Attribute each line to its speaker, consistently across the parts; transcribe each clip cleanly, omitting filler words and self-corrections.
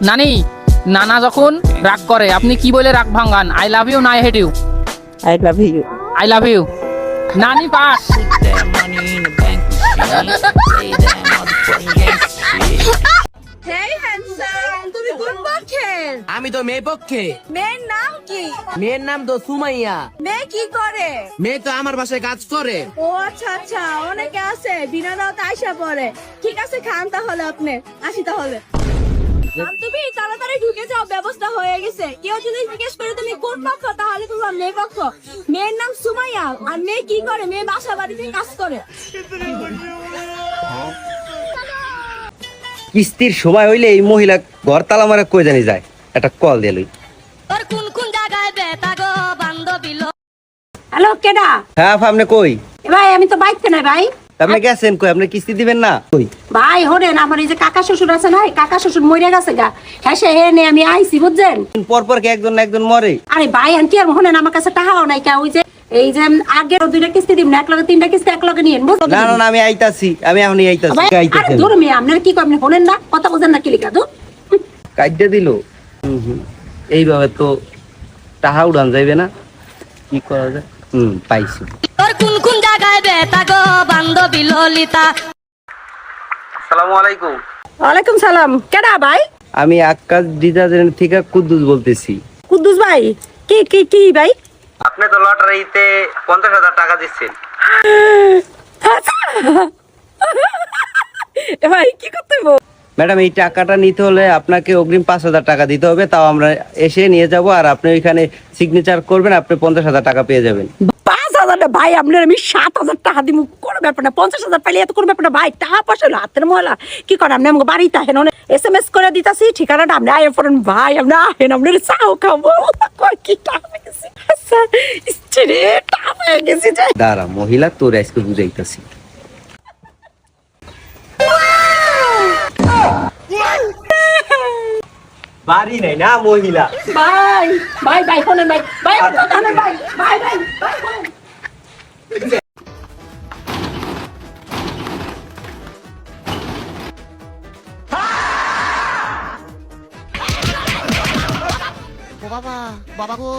Speaker 1: নানি, নানা যখন রাগ করে আপনি কি বলে রাগ ভাঙান? আই লাভ ইউ না I hate you?
Speaker 2: I love you.
Speaker 1: I love you. নানি পাস।
Speaker 3: হেই হ্যান্ডসাম, তুমি কোন পক্ষের?
Speaker 4: আমি তো মেয়ে পক্ষে।
Speaker 3: মেয়ের নাম কি?
Speaker 4: মেয়ের নাম তো সুমাইয়া।
Speaker 3: মেয়ে কি করে?
Speaker 4: মেয়ে তো আমার বাসায় কাজ করে।
Speaker 3: ও আচ্ছা আচ্ছা, অনেকে আছে বিনা রাত আইসা পড়ে। ঠিক আছে, খান তাহলে আপনি। আসি তাহলে। তুমি তাড়াতাড়ি ঢুকে যাও, ব্যবস্থা হয়ে গেছে। কেউ যদি জিজ্ঞেস করে তুমি কোন পক্ষ, তাহলে তোমার মেয়ে পক্ষ। মেয়ের নাম সুমাইয়া। আর মেয়ে কি করে? মেয়ে বাসা বাড়িতে কাজ করে।
Speaker 5: কিস্তির সময় হইলে এই মহিলা ঘর তালা মারা কই জানি যায়, একটা কল দিয়ে লই।
Speaker 3: তোর কোন কোন জায়গায় বেতা গো বান্ধবী লো?
Speaker 2: হ্যালো, কেডা?
Speaker 5: হ্যাঁ আপা, আপনি কই?
Speaker 2: এ ভাই, আমি তো বাইতে নাই ভাই।
Speaker 5: আপনি গেছেন কই? আপনি কিস্তি দিবেন না কই?
Speaker 2: ভাই হরেন, আমার এই যে কাকা শ্বশুর আছে না, এই কাকা শ্বশুর মরে গেছে গা। হ্যাঁ সে হে নে আমি আইছি বুঝছেন।
Speaker 5: পর পর কি একজন না একজন মরে?
Speaker 2: আরে ভাই আন্টি আর হরেন, আমার কাছে টাকাও নাই কা। ওই যে এই যে আগে 2টা কিস্তি দিম না, এক লগে 3টা কিস্তি এক লগে নিয়েন বুঝছেন।
Speaker 5: না না না, আমি আইতাছি, আমি এখনই আইতাছি।
Speaker 2: ভাই, আরে
Speaker 5: আইতাছি
Speaker 2: দূর মিয়া, আপনারা কি করেন? হরেন না, কথা বুঝেন না কি লিখা দূর।
Speaker 5: কাইডে দিল। এইভাবে তো টাহা উড়ান যাইবে না, কি করা যায়? পাইছি।
Speaker 3: তোর কোন কোন জায়গায় বেতা গো বান্ধবী ললিতা?
Speaker 5: আসসালামু আলাইকুম।
Speaker 2: ওয়ালাইকুম সালাম। কেডা ভাই?
Speaker 5: আমি আকাশ ডিটারজেন্ট থেকে কুদ্দুস বলতেছি।
Speaker 2: কুদ্দুস ভাই? কি কি কি ভাই?
Speaker 5: আপনি তো লটারিতে 50,000 টাকা দিচ্ছেন।
Speaker 2: এ ভাই কি করতে হইব?
Speaker 5: ম্যাডাম, এই টাকাটা নিতে হলে আপনাকে অগ্রিম 5,000 টাকা দিতে হবে, তাও আমরা এসে নিয়ে যাব, আর আপনি ওইখানে সিগনেচার করবেন, আপনি 50,000 টাকা পেয়ে যাবেন।
Speaker 2: 5,000 ভাই, আপনার আমি 7,000 টাকা দিব। কোনো ব্যাপার না, 50,000 পাইলে এত কোনো ব্যাপার না ভাই। টাকা পয়সা হলো হাতের ময়লা। কি করেন আপনি? আমাকে বাড়িতে আহেন, SMS করে দিতেছি ঠিকানাটা, আপনি আয় পড়েন ভাই। আপনি আহেন, আপনার চাও খাবো। কয় কি টাকা গেছি? আচ্ছা স্ত্রী টাকা পেয়ে গেছি যে।
Speaker 5: দাঁড়া মহিলা, তোর আজকে বুঝাইতাছি। বাড়ি নাই না মহিলা।
Speaker 2: ভাই ভাই ভাই শোনেন ভাই, ভাই শোনেন ভাই, ভাই ভাই ভাই শোনেন।
Speaker 4: বাবা, বাবা গো।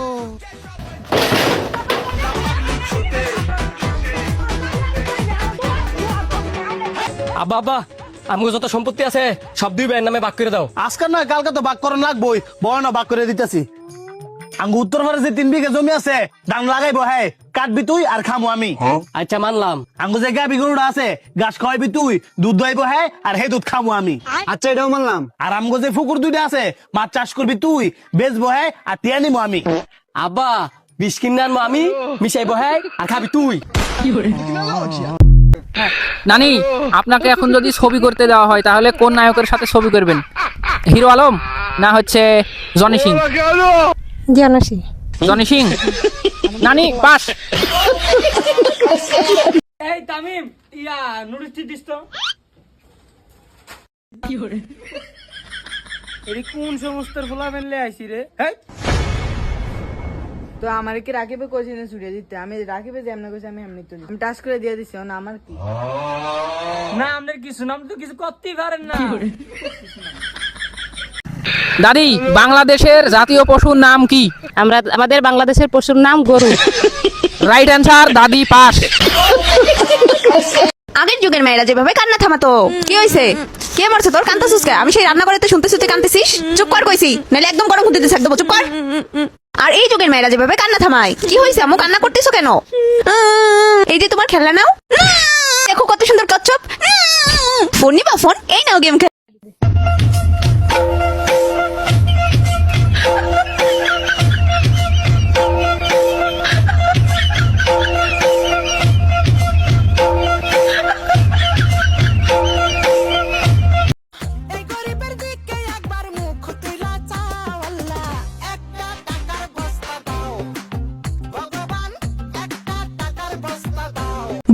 Speaker 6: আব্বা আব্বা, আমগো যত সম্পত্তি আছে সব 2 ভাইয়ের নামে ভাগ করে দাও।
Speaker 7: আজকাল না কালকে তো বাক করন লাগবই, বড় না বাক করে দিতেছি। আঙ্গু উত্তর পারে যে 3 বিঘা জমি আছে, ধান লাগাইবো, হ্যাঁ কাটবি তুই আর খামু আমি।
Speaker 6: আচ্ছা মানলাম।
Speaker 7: আঙ্গু যে গাবি গরুটা আছে, ঘাস খাওয়াবি তুই, দুধ দইবো, হ্যাঁ আর হে দুধ খামু আমি।
Speaker 6: আচ্ছা এটাও মানলাম।
Speaker 7: আর আমগো যে পুকুর 2টা আছে, মাছ চাষ করবি তুই, বেচবো, হ্যাঁ আর টিয়া নিবো আমি।
Speaker 6: আব্বা, 20 কিনে আনবো আমি, মিশাইবো হ্যাঁ আর খাবি তুই।
Speaker 1: নানি, আপনাকে এখন যদি ছবি করতে দেওয়া হয় তাহলে কোন নায়কের সাথে ছবি করবেন? হিরো আলম না হচ্ছে জনি সিং? জনি সিং। নানি পাস।
Speaker 6: এই তামিম, ইয়া নুডলস দিস তো।
Speaker 8: এরি কোন সমস্ত ফুলা ফেললে আইছি রে? তো আমার কি রাখিবে কইছি না ছুড়িয়ে দিতে? আমি রাখিবে যে এমনি কইছি, আমি এমনি তো আমি টাচ করে দিয়ে দিছি। না আমার কি?
Speaker 6: না আমাদের কিছু নাম তো কিছু করতেই পারেন না।
Speaker 1: দাদি, বাংলাদেশের জাতীয় পশুর নাম কি?
Speaker 2: আমাদের বাংলাদেশের পশুর নাম গরু।
Speaker 1: রাইট অ্যান্সার, দাদি পাস।
Speaker 3: আগের যুগের মেয়েরা যেভাবে কান্না থামাতো, কি হয়েছে? কে মারছে তোর? কান্তাছিস কে? আমি সেই রান্না করে শুনতেছি তুই কান্তেছিস। চুপ কর কইছি, নাহলে একদম গরম হতে দিস একদম। চুপ কর। আর এই যুগের মেয়েরা যেভাবে কান্না থামায়, কি হয়েছে আম্মু? কান্না করতেছো কেন? এই যে তোমার খেলনা নাও, দেখো কত সুন্দর কচ্ছপ। ফোন নিবা? ফোন এই নাও, গেম খেল।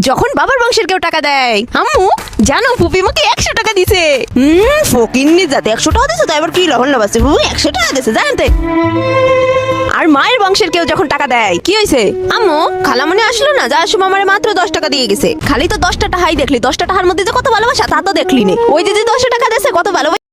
Speaker 3: যখন বাবার বংশের কেউ টাকা দেয়, আম্মু জানো ফুপি মুখে 100 টাকা দিছে। ফকিন্নি যাতে 100 টাকা দিছে, তাই আবার কি লহন লাগাচ্ছে? 100 টাকা দিছে জানতে। আর মায়ের বংশের কেউ যখন টাকা দেয়, কি হয়েছে? আম্মু খালামণি আসলো না, যার সময় আমারে মাত্র 10 টাকা দিয়ে গেছে। খালি তো 10টা টাকাই দেখলি, 10টা টাকার মধ্যে যে কত ভালোবাসা তা তো দেখলি নে। ওই যে 10 টাকা দিয়েছে, কত ভালোবাসা।